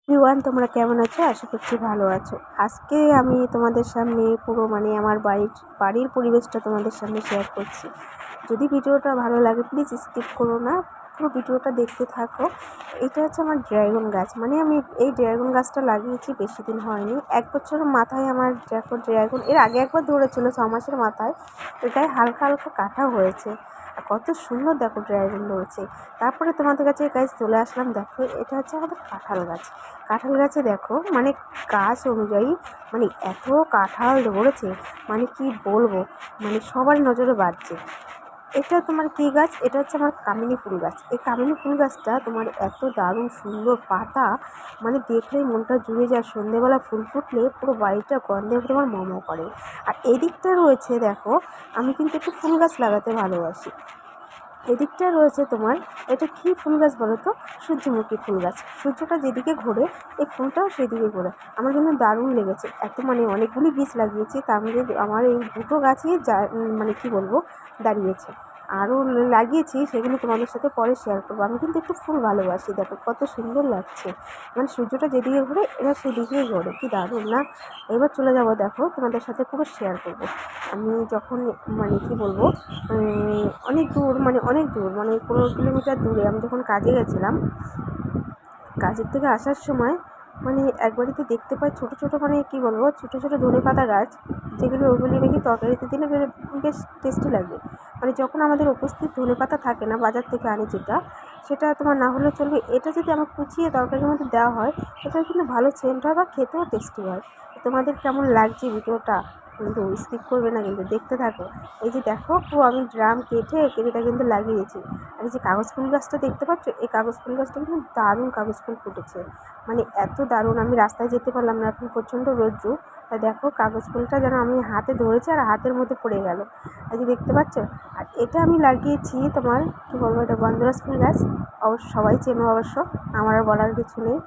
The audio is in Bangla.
এভরিওয়ান, তোমরা কেমন আছো? আশা করছি ভালো আছো। আজকে আমি তোমাদের সামনে পুরো আমার বাড়ির পরিবেশটা তোমাদের সামনে শেয়ার করছি। যদি ভিডিওটা ভালো লাগে প্লিজ স্কিপ করো না, পুরো ভিডিওটা দেখতে থাকো। এটা হচ্ছে আমার ড্রাগন গাছ। আমি এই ড্রাগন গাছটা লাগিয়েছি বেশি দিন হয়নি, 1 বছরের মাথায় আমার দেখো ড্রাগন। এর আগে একবার ধরেছিল 6 মাসের মাথায়, এটাই হালকা হালকা কাটা হয়েছে। আর কত সুন্দর দেখো ড্রাগন ধরেছে। তারপরে তোমাদের কাছে গাছ চলে আসলাম। দেখো এটা হচ্ছে আমাদের কাঁঠাল গাছ। কাঁঠাল গাছে দেখো গাছ অনুযায়ী এত কাঁঠাল ধরেছে, কি বলবো, সবার নজরে বাজছে। এটা তোমার কী গাছ? এটা হচ্ছে আমার কামিনী ফুল গাছ। এই কামিনী ফুল গাছটা তোমার এত দারুণ সুন্দর পাতা, দেখলেই মনটা জুড়ে যায়। সন্ধেবেলা ফুল ফুটলে পুরো বাড়িটা গন্ধে তোমার মোমো করে। আর এদিকটা রয়েছে দেখো, আমি কিন্তু একটু ফুল গাছ লাগাতে ভালোবাসি। এদিকটা রয়েছে তোমার, এটা কী ফুল গাছ বলো তো? সূর্যমুখী ফুল গাছ। সূর্যটা যেদিকে ঘোরে এই ফুলটাও সেদিকে ঘোরে। আমার কিন্তু দারুণ লেগেছে। এত অনেকগুলি বীজ লাগিয়েছি, তার মধ্যে আমার এই দুটো গাছই কী বলবো, দাঁড়িয়েছে। আরও লাগিয়েছি, সেগুলো তোমাদের সাথে পরে শেয়ার করবো। আমি কিন্তু একটু ফুল ভালোবাসি। দেখো কত সুন্দর লাগছে, সূর্যটা যেদিকে ঘোরে এরা সেদিকেই ঘোরে। কি দারুণ না? এবার চলে যাব, দেখো তোমাদের সাথে পুরো শেয়ার করব। আমি যখন কী বলবো, অনেক দূর, অনেক দূর, 15 কিলোমিটার দূরে আমি যখন কাজে গেছিলাম, কাজের থেকে আসার সময় এক বাড়িতে দেখতে পাই ছোটো ছোটো কী বলবো, ছোটো ছোটো ধনেপাতা গাছ, যেগুলো ওগুলি নাকি তরকারিতে দিলে বেশ টেস্টি লাগে। যখন আমাদের উপস্থিত ধনেপাতা থাকে না, বাজার থেকে আনি যেটা, সেটা তোমার না হলেও চলবে। এটা যদি আমার কুচিয়ে তরকারির মধ্যে দেওয়া হয়, এটা কিন্তু ভালো সেন্ট হয় বা খেতেও টেস্টি হয়। তোমাদের কেমন লাগছে ভিডিওটা কিন্তু স্কিপ করবে না, কিন্তু দেখতে থাকো। এই যে দেখো পুরো আমি ড্রাম কেটে এটা কিন্তু লাগিয়েছি। আর এই যে কাগজ ফুল গাছটা দেখতে পাচ্ছ, এই কাগজ ফুল গাছটা কিন্তু দারুণ কাগজ ফুল ফুটেছে। এত দারুণ, আমি রাস্তায় যেতে পারলাম না, এখন প্রচণ্ড রৌদ্র। তা দেখো কাগজ ফুলটা যেন আমি হাতে ধরেছি আর হাতের মধ্যে পড়ে গেল। এই যে দেখতে পাচ্ছ। আর এটা আমি লাগিয়েছি তোমার কী বলবো, এটা গন্ধরাজ ফুল গাছ। সবাই চেনো অবশ্য, আমার আর বলার কিছু নেই।